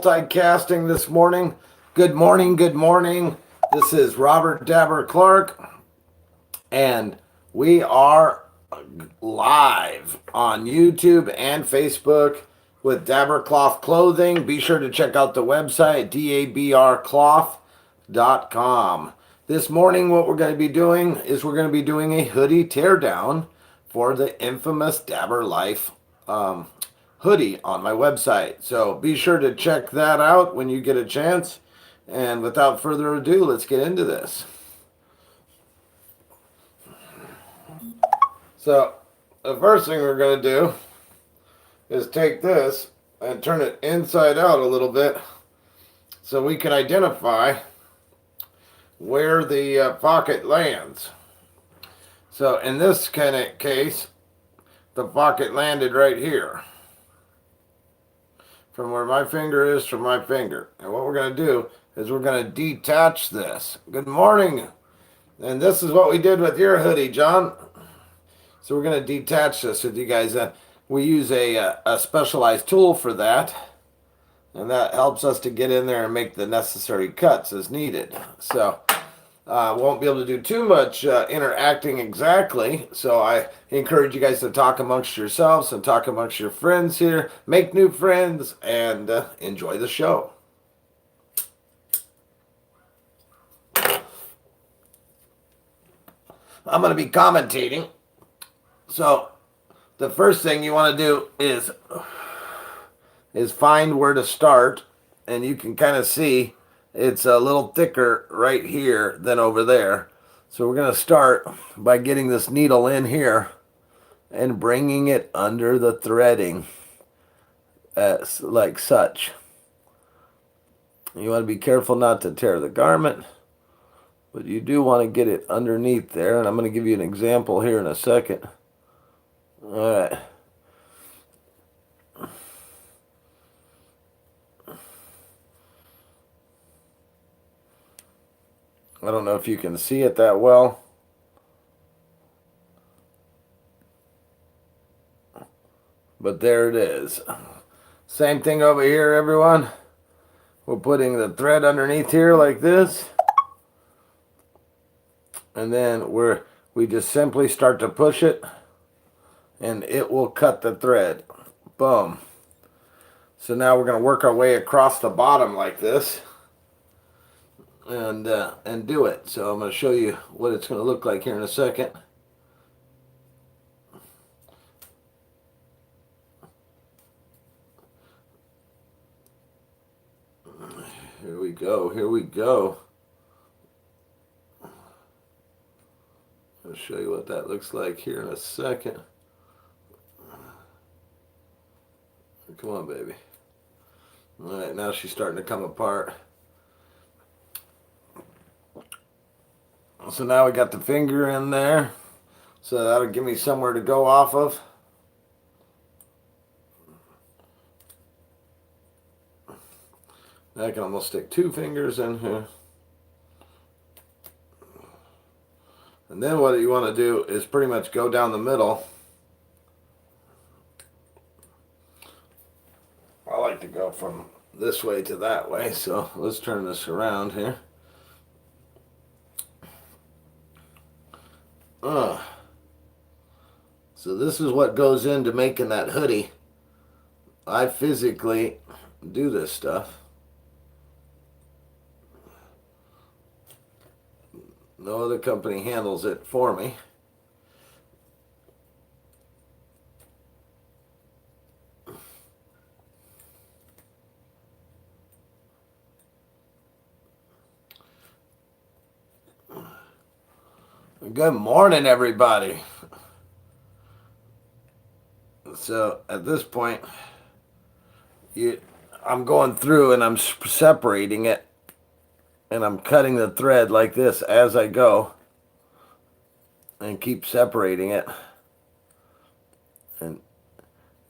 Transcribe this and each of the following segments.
multicasting this morning. Good morning, good morning. This is Robert Dabr Clark, and we are live on YouTube and Facebook with Dabr Cloth Clothing. Be sure to check out the website, dabrcloth.com. This morning, what we're going to be doing is we're going to be doing a hoodie teardown for the infamous Dabr Life hoodie on my website. So be sure to check that out when you get a chance. And without further ado, let's get into this. So the first thing we're going to do is take this and turn it inside out a little bit so we can identify where the pocket lands. So in this kind of case, the pocket landed right here, from where my finger is to my finger. And what we're going to do is we're going to detach this. Good morning. And this is what we did with your hoodie, John. So we're going to detach this with you guys. We use a specialized tool for that. And that helps us to get in there and make the necessary cuts as needed. So won't be able to do too much interacting exactly. So I encourage you guys to talk amongst yourselves and talk amongst your friends here. Make new friends and enjoy the show. I'm going to be commentating. So the first thing you want to do is find where to start. And you can kind of see it's a little thicker right here than over there. So we're going to start by getting this needle in here and bringing it under the threading like such. You want to be careful not to tear the garment, but you do want to get it underneath there. And I'm going to give you an example here in a second. All right. I don't know if you can see it that well. But there it is. Same thing over here, everyone. We're putting the thread underneath here like this. And then we just simply start to push it. And it will cut the thread. Boom. So now we're going to work our way across the bottom like this. And do it. So I'm going to show you what it's going to look like here in a second. Here we go. Here we go. I'll show you what that looks like here in a second. Come on, baby. All right, now she's starting to come apart. So now we got the finger in there. So that'll give me somewhere to go off of. I can almost stick two fingers in here. And then what you want to do is pretty much go down the middle. I like to go from this way to that way, so let's turn this around here. So this is what goes into making that hoodie. I physically do this stuff. No other company handles it for me. Good morning, everybody. So at this point, I'm going through and I'm separating it, and I'm cutting the thread like this as I go, and keep separating it. And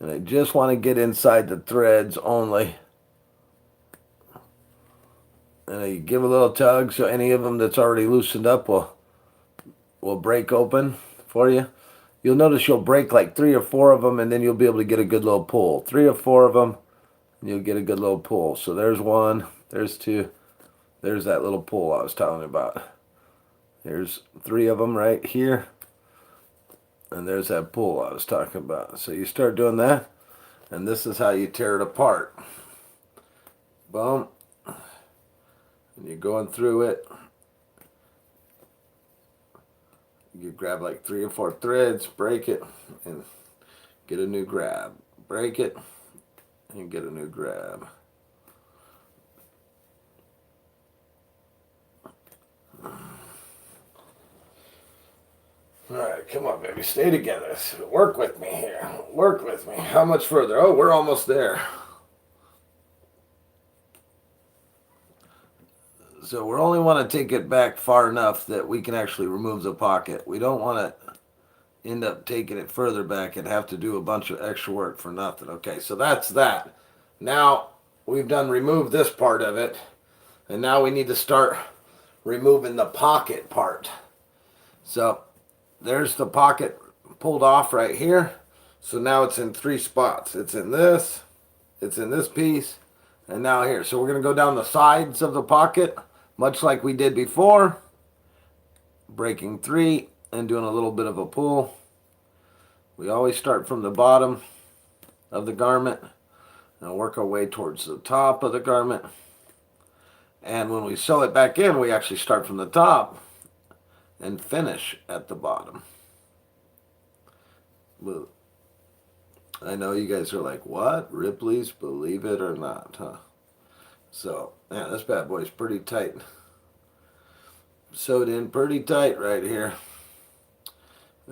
I just want to get inside the threads only. And you give a little tug so any of them that's already loosened up will break open for you. You'll notice you'll break like 3 or 4 of them, and then you'll be able to get a good little pull. 3 or 4 of them, and you'll get a good little pull. So there's one, there's two, there's that little pull I was telling you about. There's 3 of them right here, and there's that pull I was talking about. So you start doing that, and this is how you tear it apart. Boom. And you're going through it. You grab like 3 or 4 threads, break it, and get a new grab. Break it, and get a new grab. Alright, come on, baby. Stay together. Work with me here. Work with me. How much further? Oh, we're almost there. So we only want to take it back far enough that we can actually remove the pocket. We don't want to end up taking it further back and have to do a bunch of extra work for nothing. Okay, so that's that. Now we've done removed this part of it, and now we need to start removing the pocket part. So there's the pocket pulled off right here. So now it's in 3 spots. It's in this piece, and now here. So we're going to go down the sides of the pocket, much like we did before, breaking 3 and doing a little bit of a pull. We always start from the bottom of the garment and work our way towards the top of the garment. And when we sew it back in, we actually start from the top and finish at the bottom. I know you guys are like, what? Ripley's Believe It or Not, huh? So, yeah, this bad boy's pretty tight. Sewed in pretty tight right here.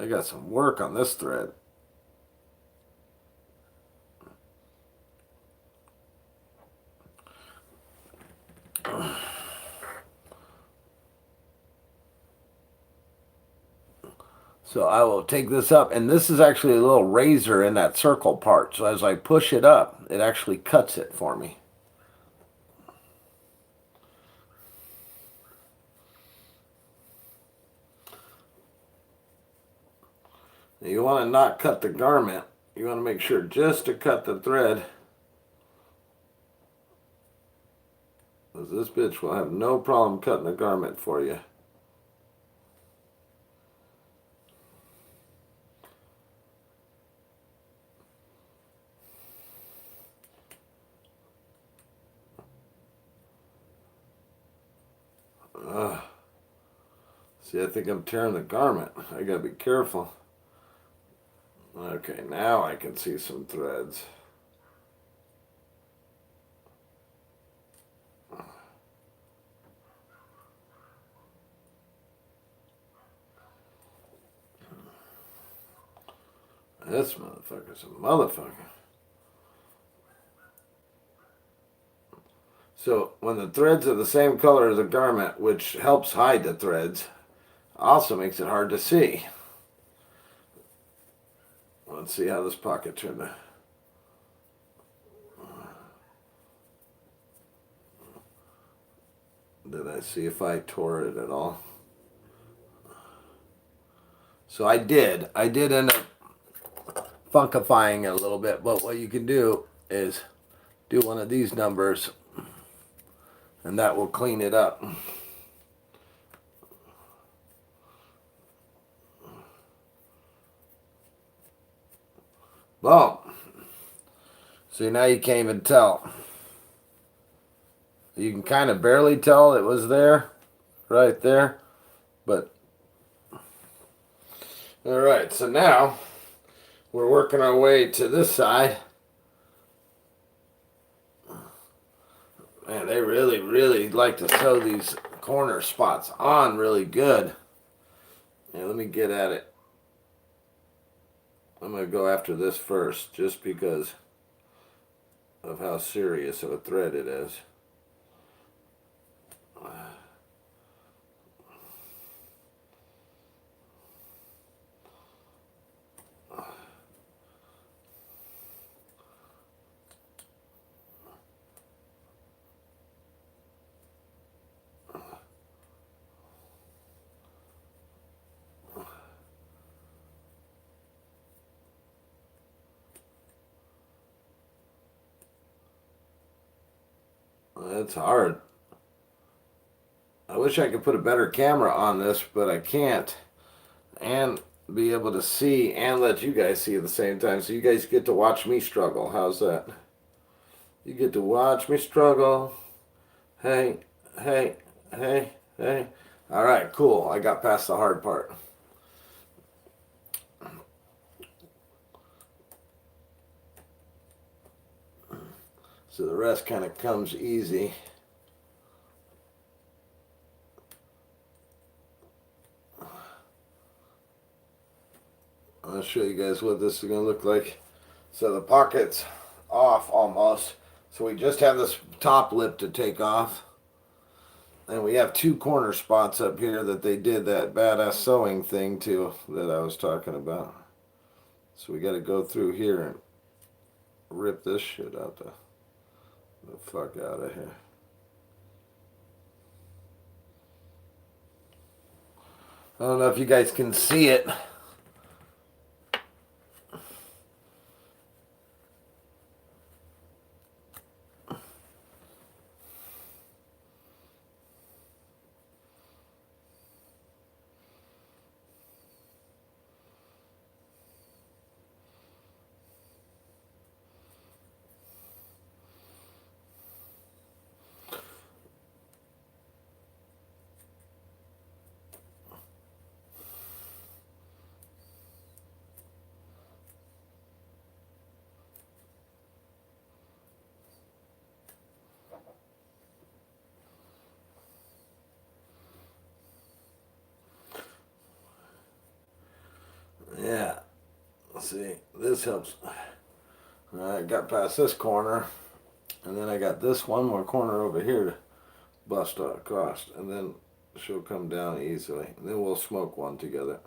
I got some work on this thread. So I will take this up, and this is actually a little razor in that circle part. So as I push it up, it actually cuts it for me. Now you want to not cut the garment. You want to make sure just to cut the thread, because this bitch will have no problem cutting the garment for you. See, I think I'm tearing the garment. I gotta be careful. Okay, now I can see some threads. This motherfucker's a motherfucker. So when the threads are the same color as the garment, which helps hide the threads, also makes it hard to see. Let's see how this pocket turned out. Did I see if I tore it at all? So I did. I did end up funkifying it a little bit, but what you can do is do one of these numbers, and that will clean it up. Boom. See, now you can't even tell. You can kind of barely tell it was there, right there, but all right, so now we're working our way to this side. Man, they really, really like to sew these corner spots on really good. Yeah, let me get at it. I'm going to go after this first, just because of how serious of a thread it is. It's hard. I wish I could put a better camera on this, but I can't. And be able to see and let you guys see at the same time. So you guys get to watch me struggle. How's that? You get to watch me struggle. Hey, hey, hey, hey. All right, cool. I got past the hard part. So the rest kind of comes easy. I'll show you guys what this is going to look like. So the pocket's off almost. So we just have this top lip to take off. And we have two corner spots up here that they did that badass sewing thing to that I was talking about. So we got to go through here and rip this shit out the fuck out of here. I don't know if you guys can see it. Yeah. See, this helps. I got past this corner, and then I got this one more corner over here to bust across, and then she'll come down easily. And then we'll smoke one together.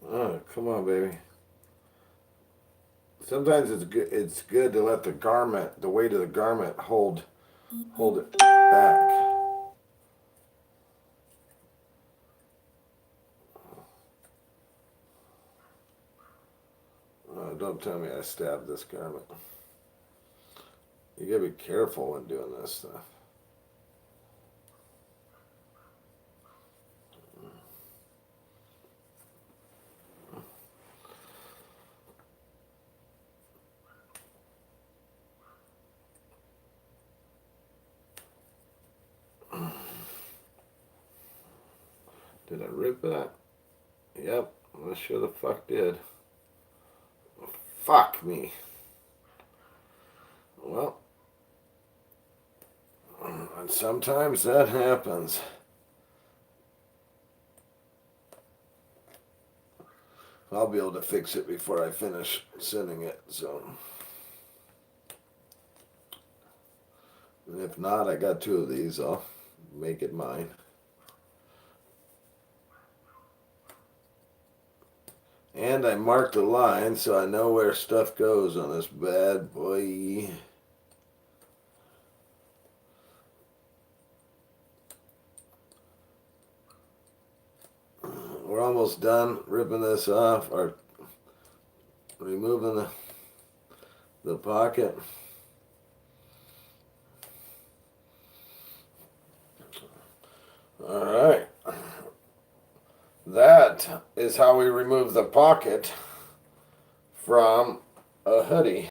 Oh, come on, baby. Sometimes it's good. It's good to let the garment, the weight of the garment, hold it back. Don't tell me I stabbed this garment. You gotta be careful when doing this stuff. Did I rip that? Yep, I sure the fuck did. Fuck me. Well, and sometimes that happens. I'll be able to fix it before I finish sending it, so. And if not, I got two of these. I'll make it mine. And I marked a line so I know where stuff goes on this bad boy. We're almost done ripping this off or removing the pocket. All right. That is how we remove the pocket from a hoodie.